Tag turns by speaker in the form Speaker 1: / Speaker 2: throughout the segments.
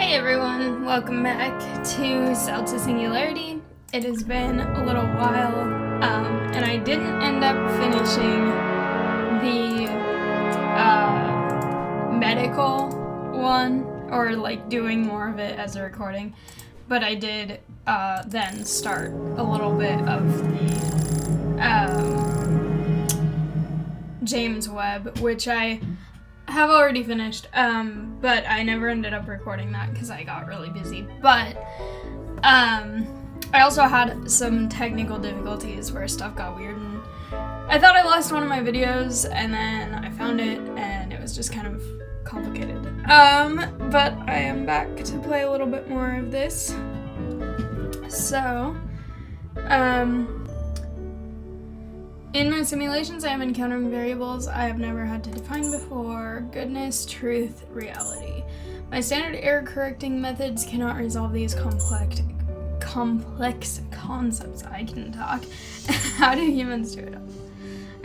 Speaker 1: Hey everyone, welcome back to Cell to Singularity. It has been a little while, and I didn't end up finishing the medical one, or like doing more of it as a recording, but I did then start a little bit of the James Webb, which I have already finished, but I never ended up recording that because I got really busy. But I also had some technical difficulties where stuff got weird, and I thought I lost one of my videos, and then I found it, and it was just kind of complicated. But I am back to play a little bit more of this. So, in my simulations, I am encountering variables I have never had to define before. Goodness, truth, reality. My standard error correcting methods cannot resolve these complex concepts. I can talk. How do humans do it?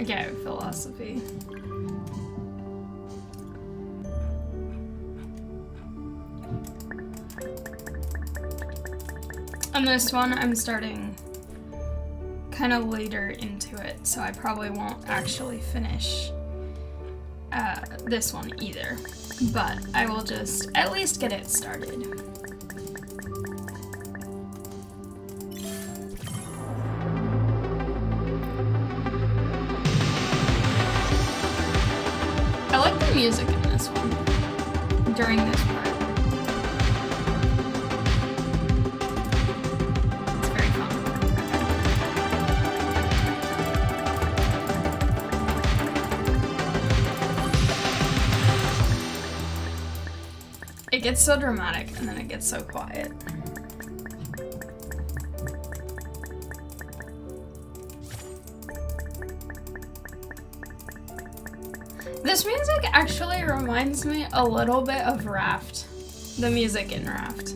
Speaker 1: Okay, philosophy. On this one, I'm starting kind of later into it, so I probably won't actually finish this one either, but I will just at least get it started. I like the music in this one during this part. It gets so dramatic, and then it gets so quiet. This music actually reminds me a little bit of Raft. The music in Raft.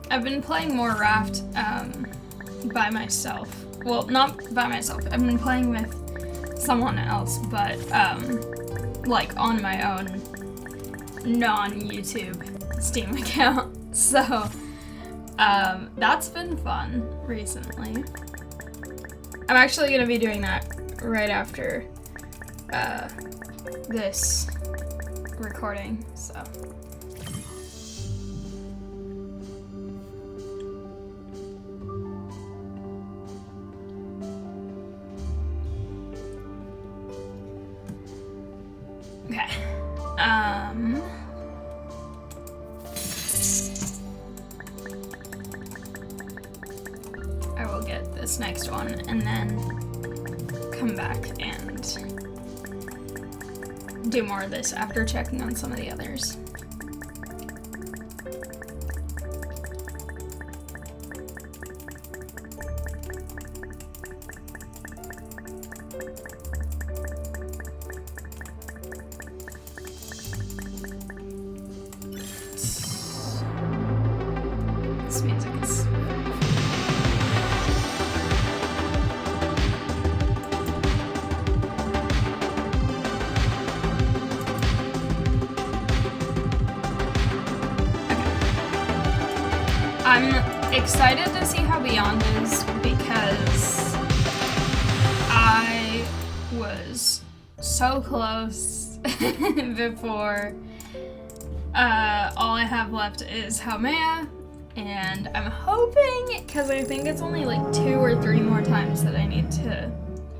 Speaker 1: I've been playing more Raft by myself. Well, not by myself. I've been playing with someone else, but like on my own non-YouTube Steam account. So that's been fun recently. I'm actually gonna be doing that right after this recording, so. Okay, I will get this next one and then come back and do more of this after checking on some of the others. This music is... I'm excited to see how Beyond is because I was so close before. All I have left is Haumea, and I'm hoping, because I think it's only like 2 or 3 more times that I need to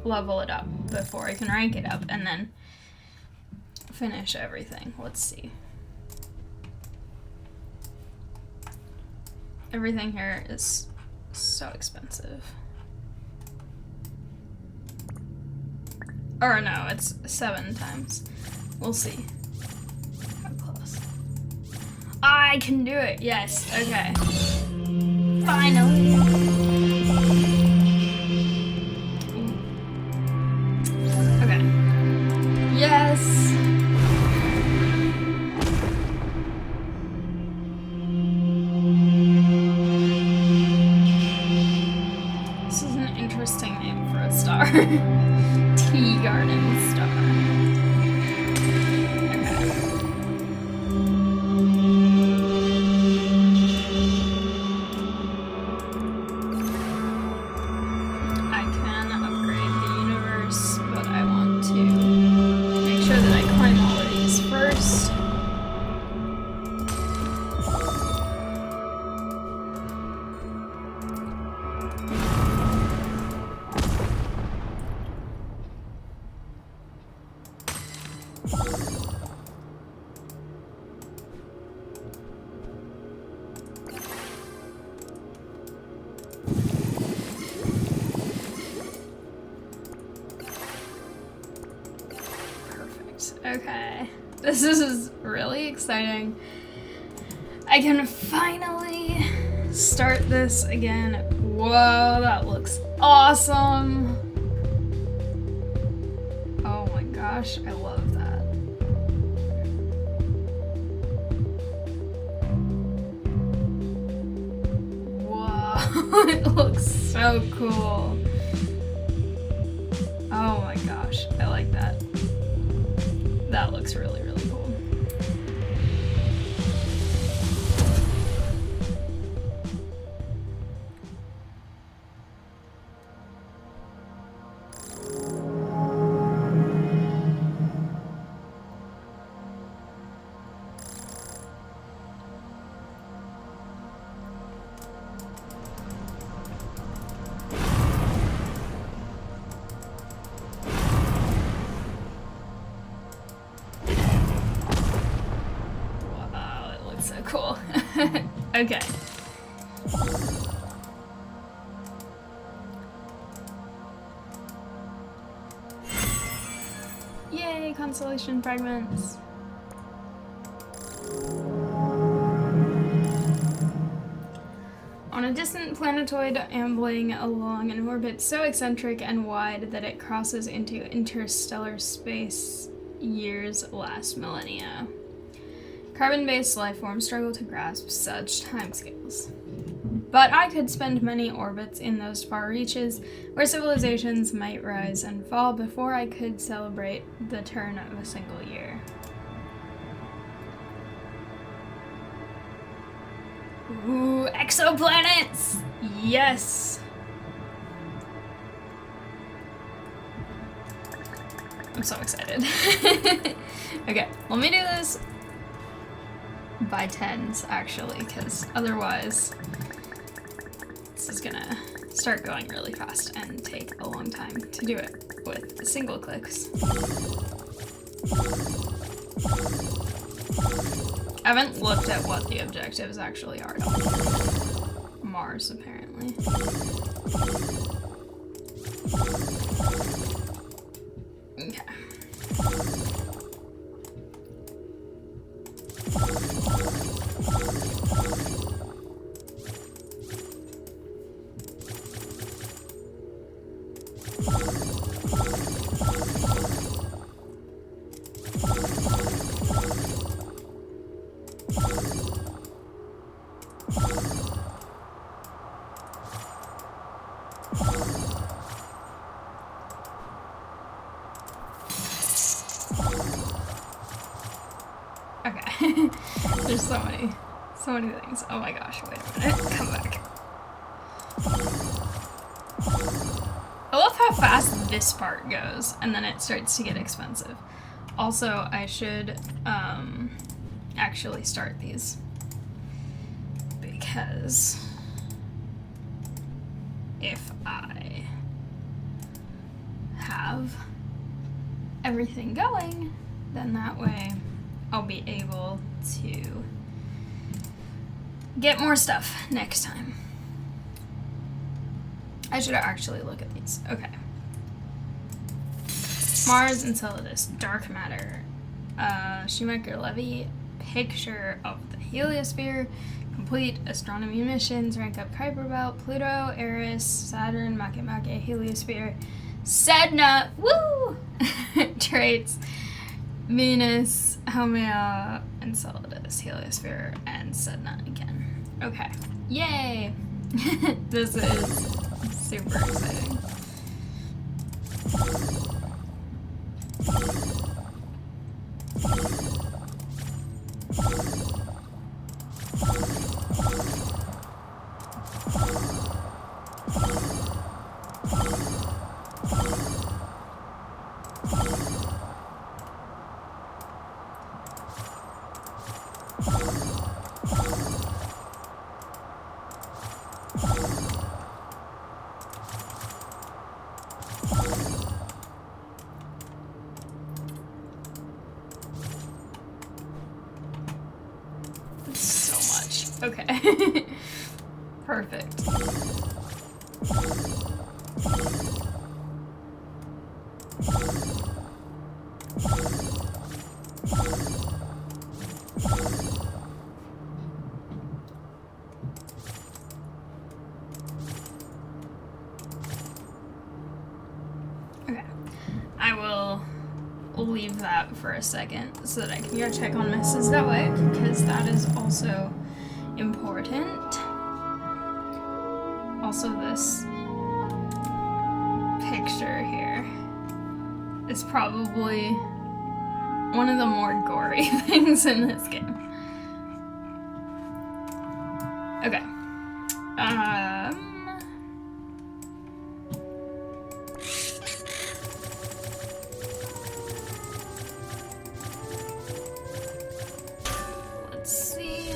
Speaker 1: level it up before I can rank it up and then finish everything. Let's see. Everything here is so expensive. Or no, it's 7 times. We'll see. How close. I can do it! Yes, okay. Finally! Okay. Yes! Tea Garden Star. Okay, this is really exciting. I can finally start this again. Whoa, that looks awesome. Oh my gosh, I love that. Whoa, it looks so cool. Oh my gosh, I like that. That looks really, really cool. So cool. Okay. Yay, constellation fragments. On a distant planetoid ambling along an orbit so eccentric and wide that it crosses into interstellar space years last millennia. Carbon-based life forms struggle to grasp such timescales. But I could spend many orbits in those far reaches where civilizations might rise and fall before I could celebrate the turn of a single year. Ooh, exoplanets! Yes! I'm so excited. Okay, let me do this by tens, actually, because otherwise this is gonna start going really fast and take a long time to do it with single clicks. I haven't looked at what the objectives actually are. Mars, apparently. Okay. Okay. There's so many things. Oh my gosh, wait a minute. Come back. I love how fast this part goes, and then it starts to get expensive. Also, I should actually start these, because if I have everything going, then that way I'll be able to get more stuff next time. I should actually look at these. Okay. Mars, Enceladus, dark matter. Shoemaker-Levy, picture of the Heliosphere, complete astronomy missions, rank up Kuiper Belt, Pluto, Eris, Saturn, Makemake, Heliosphere, Sedna, woo! Traits, Venus, Haumea, Enceladus, Heliosphere, and Sedna again. Okay. Yay! This is super exciting. Okay. Perfect. Okay. I will leave that for a second so that I can go check on misses that way, because that is also important. Also, this picture here is probably one of the more gory things in this game. Okay. Let's see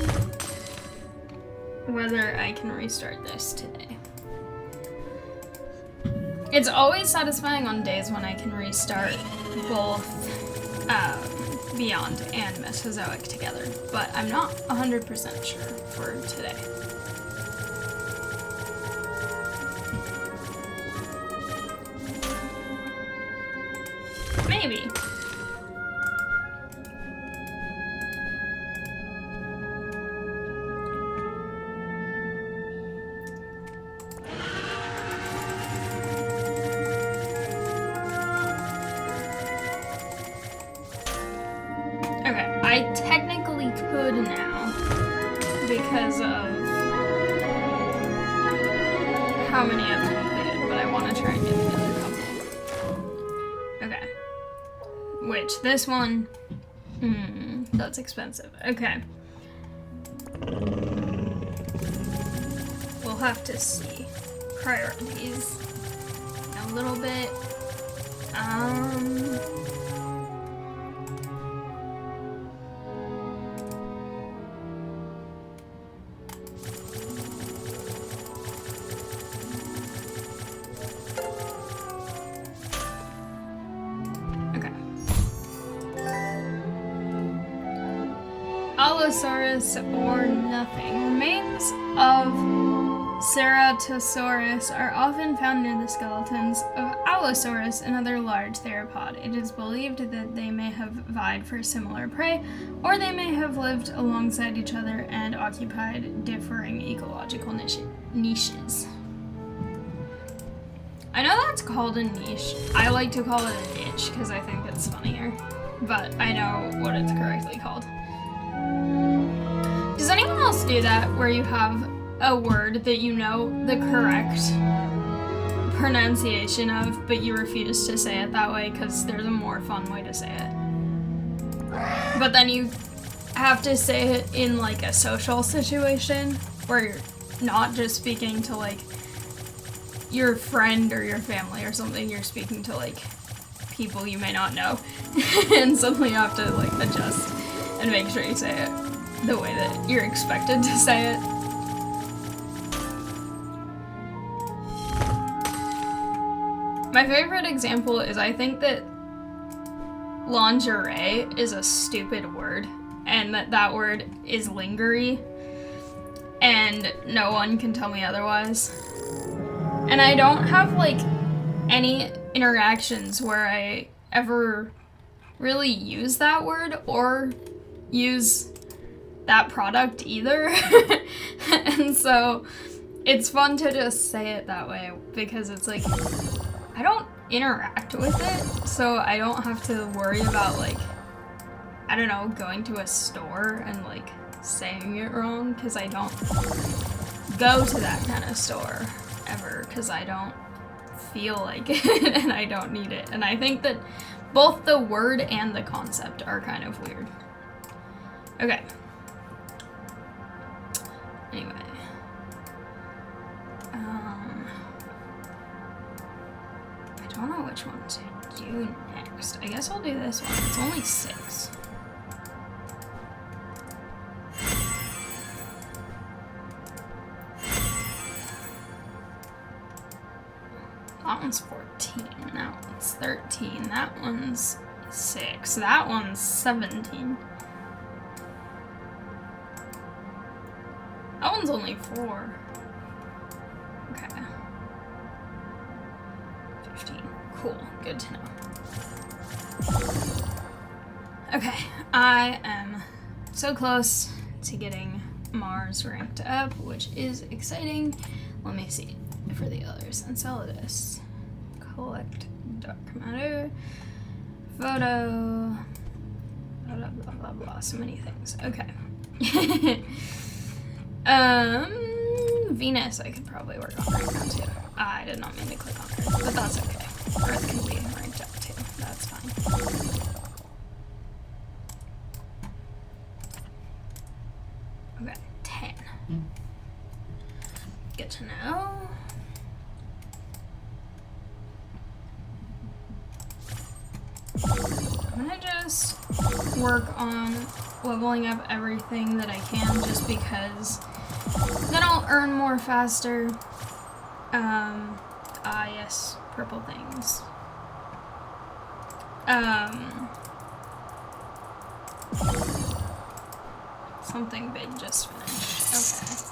Speaker 1: whether I can restart this today. It's always satisfying on days when I can restart both Beyond and Mesozoic together, but I'm not 100% sure for today. Maybe. I technically could now because of how many I've completed, but I want to try and get the other couple. Okay. Which, this one, that's expensive. Okay. We'll have to see. Priorities. A little bit. Allosaurus or nothing. Remains of Ceratosaurus are often found near the skeletons of Allosaurus and other large theropod. It is believed that they may have vied for similar prey, or they may have lived alongside each other and occupied differing ecological niches. I know that's called a niche. I like to call it a niche because I think it's funnier, but I know what it's correctly called. Does anyone else do that, where you have a word that you know the correct pronunciation of, but you refuse to say it that way because there's a more fun way to say it? But then you have to say it in like a social situation where you're not just speaking to like your friend or your family or something, you're speaking to like people you may not know. And suddenly you have to like adjust and make sure you say it the way that you're expected to say it. My favorite example is, I think that lingerie is a stupid word, and that word is lingerie, and no one can tell me otherwise. And I don't have like any interactions where I ever really use that word or use that product either. And so it's fun to just say it that way because it's like, I don't interact with it, so I don't have to worry about like, I don't know, going to a store and like saying it wrong, because I don't go to that kind of store ever, because I don't feel like it and I don't need it. And I think that both the word and the concept are kind of weird. Okay. Anyway. I don't know which one to do next. I guess I'll do this one. It's only 6. That one's 14. That one's 13. That one's 6. That one's 17. That one's only 4. Okay. 15. Cool. Good to know. Okay. I am so close to getting Mars ranked up, which is exciting. Let me see for the others. Enceladus. Collect dark matter. Photo. Blah, blah, blah, blah. So many things. Okay. Venus I could probably work on right now too. I did not mean to click on Earth, but that's okay. Earth can be ranked up too. That's fine. Okay, 10. Good to know. I'm gonna just work on leveling up everything that I can just because then I'll earn more faster. Yes, purple things. Something big just finished.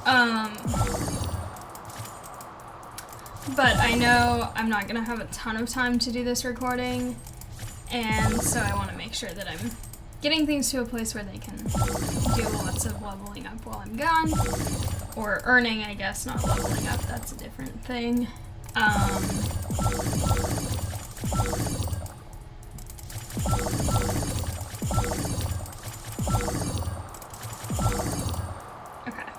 Speaker 1: Okay. But I know I'm not gonna have a ton of time to do this recording, and so I want to make sure that I'm getting things to a place where they can do lots of leveling up while I'm gone. Or earning, I guess, not leveling up, that's a different thing. Okay.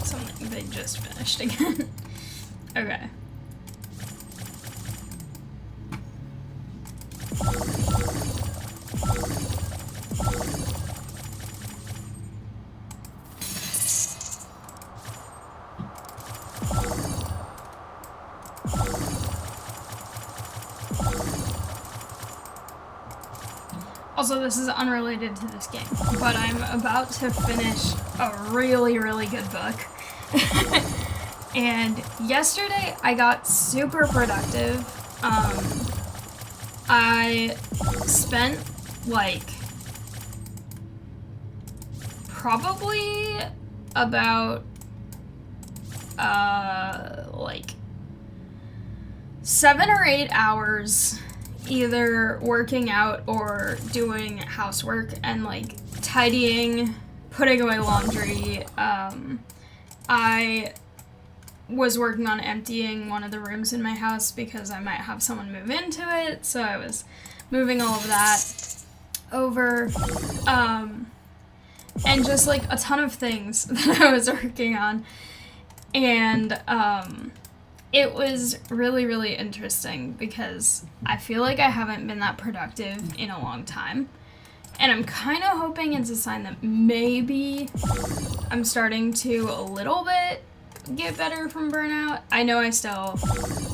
Speaker 1: Something they just finished again. Okay. Also, this is unrelated to this game, but I'm about to finish a really, really good book. And yesterday I got super productive. I spent like probably about like 7 or 8 hours either working out or doing housework and like tidying, putting away laundry. I was working on emptying one of the rooms in my house because I might have someone move into it, so I was moving all of that over, and just like a ton of things that I was working on, and it was really, really interesting because I feel like I haven't been that productive in a long time. And I'm kind of hoping it's a sign that maybe I'm starting to a little bit get better from burnout. I know I still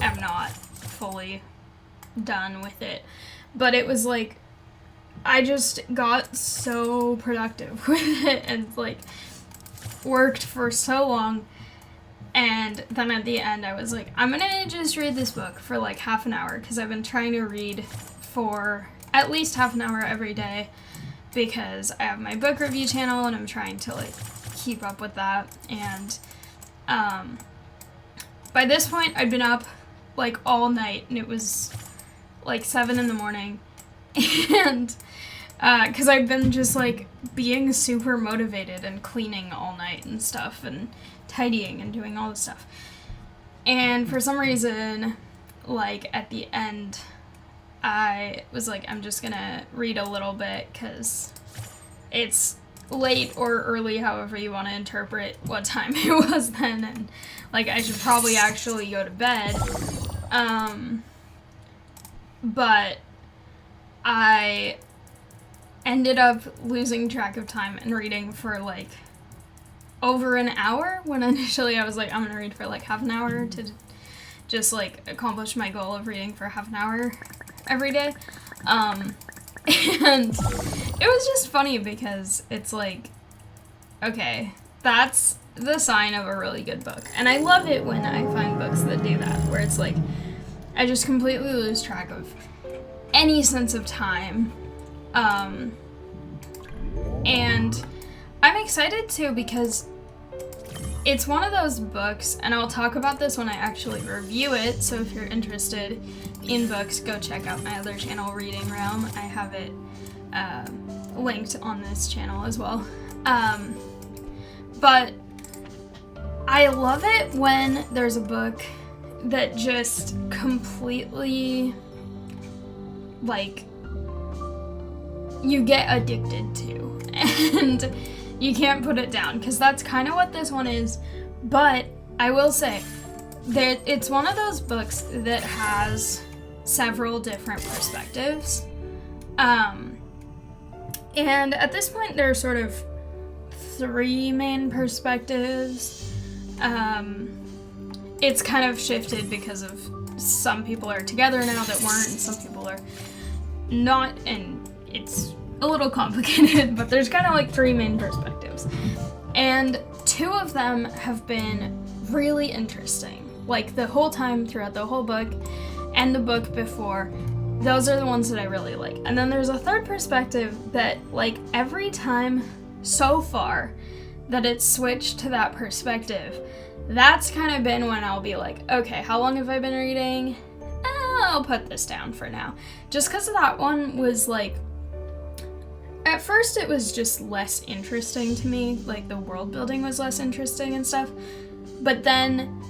Speaker 1: am not fully done with it, but it was like I just got so productive with it and like worked for so long. And then at the end I was like, I'm gonna just read this book for like half an hour because I've been trying to read for at least half an hour every day because I have my book review channel and I'm trying to like keep up with that. And by this point I'd been up like all night and it was like 7 in the morning And because I've been just like being super motivated and cleaning all night and stuff and tidying and doing all this stuff. And for some reason, like at the end, I was like, I'm just gonna read a little bit because it's late or early, however you want to interpret what time it was then, and like I should probably actually go to bed. But I ended up losing track of time and reading for like over an hour when initially I was like, I'm gonna read for like half an hour to just like accomplish my goal of reading for half an hour every day. And it was just funny because it's like, okay, that's the sign of a really good book. And I love it when I find books that do that, where it's like, I just completely lose track of any sense of time. And I'm excited too because it's one of those books, and I'll talk about this when I actually review it, so if you're interested in books, go check out my other channel, Reading Realm. I have it linked on this channel as well. But I love it when there's a book that just completely, like, you get addicted to, and you can't put it down, because that's kind of what this one is. But I will say that it's one of those books that has several different perspectives. And at this point, there are sort of 3 main perspectives. It's kind of shifted because of some people are together now that weren't, and some people are not, and it's a little complicated, but there's kind of like 3 main perspectives. And 2 of them have been really interesting. Like the whole time throughout the whole book and the book before, those are the ones that I really like. And then there's a 3rd perspective that, like, every time so far that it's switched to that perspective, that's kind of been when I'll be like, okay, how long have I been reading? I'll put this down for now. Just because that one was like, at first it was just less interesting to me, like the world building was less interesting and stuff, but then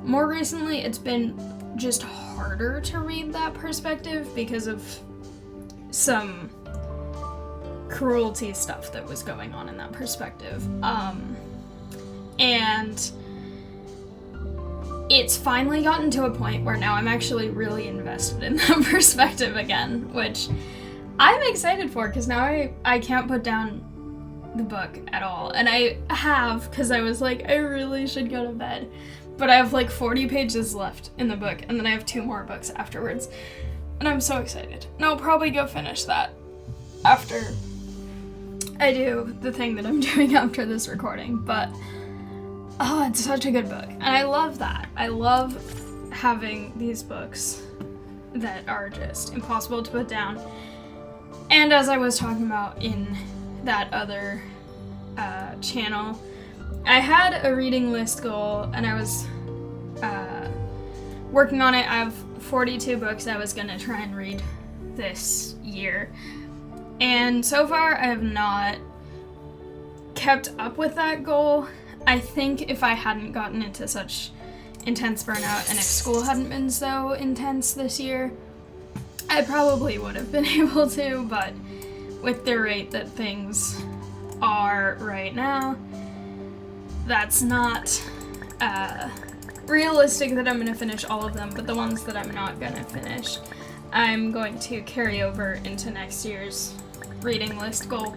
Speaker 1: more recently it's been just harder to read that perspective because of some cruelty stuff that was going on in that perspective. And it's finally gotten to a point where now I'm actually really invested in that perspective again, which I'm excited for, because now I can't put down the book at all. And I have, because I was like, I really should go to bed. But I have like 40 pages left in the book, and then I have 2 more books afterwards. And I'm so excited. And I'll probably go finish that after I do the thing that I'm doing after this recording. But, oh, it's such a good book. And I love that. I love having these books that are just impossible to put down. And as I was talking about in that other channel, I had a reading list goal, and I was working on it. I have 42 books I was going to try and read this year. And so far, I have not kept up with that goal. I think if I hadn't gotten into such intense burnout, and if school hadn't been so intense this year, I probably would have been able to, but with the rate that things are right now, that's not realistic that I'm going to finish all of them, but the ones that I'm not going to finish, I'm going to carry over into next year's reading list goal.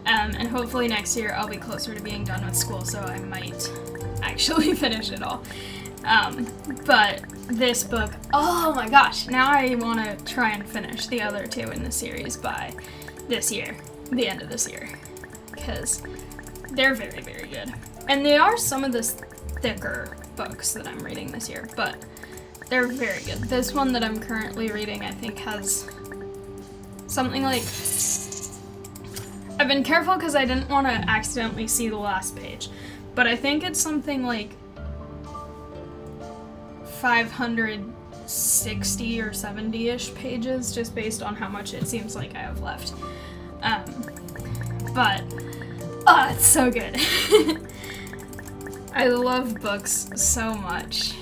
Speaker 1: And hopefully next year I'll be closer to being done with school, so I might actually finish it all. But this book, oh my gosh, now I want to try and finish the other 2 in the series by this year, the end of this year, because they're very, very good. And they are some of the thicker books that I'm reading this year, but they're very good. This one that I'm currently reading, I think, has something like, I've been careful because I didn't want to accidentally see the last page, but I think it's something like 500 60 or 70-ish pages, just based on how much it seems like I have left. But, it's so good. I love books so much.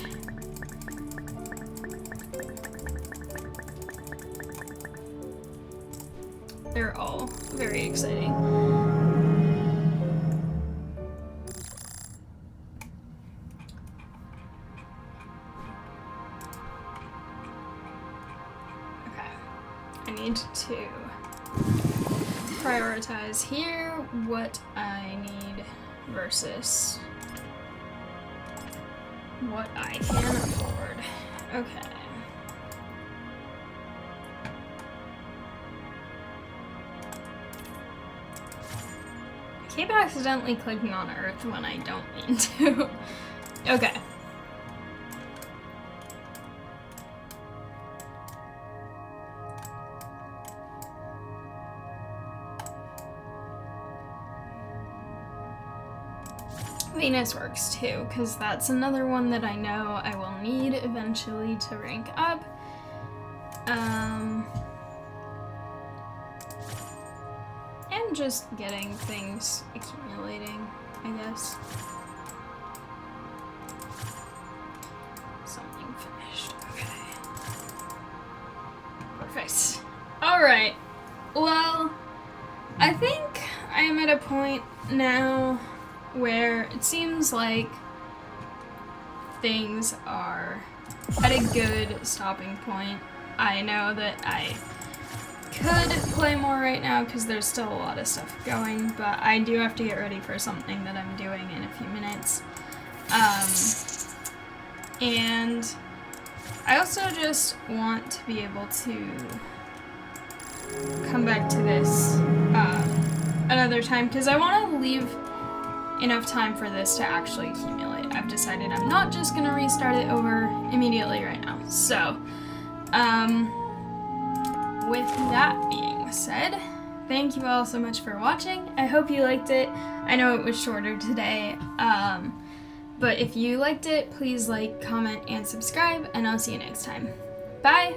Speaker 1: They're all very exciting. Okay, I need to prioritize here what I need versus what I can afford. Okay. I keep accidentally clicking on Earth when I don't mean to. Okay. Venus works too, because that's another one that I know I will need eventually to rank up. And just getting things accumulating, I guess. Something finished. Okay. Perfect. Alright. Well, I think I am at a point now where it seems like things are at a good stopping point. I know that I could play more right now because there's still a lot of stuff going, but I do have to get ready for something that I'm doing in a few minutes. And I also just want to be able to come back to this another time because I want to leave enough time for this to actually accumulate. I've decided I'm not just gonna restart it over immediately right now. So, with that being said, thank you all so much for watching. I hope you liked it. I know it was shorter today, but if you liked it, please like, comment, and subscribe, and I'll see you next time. Bye!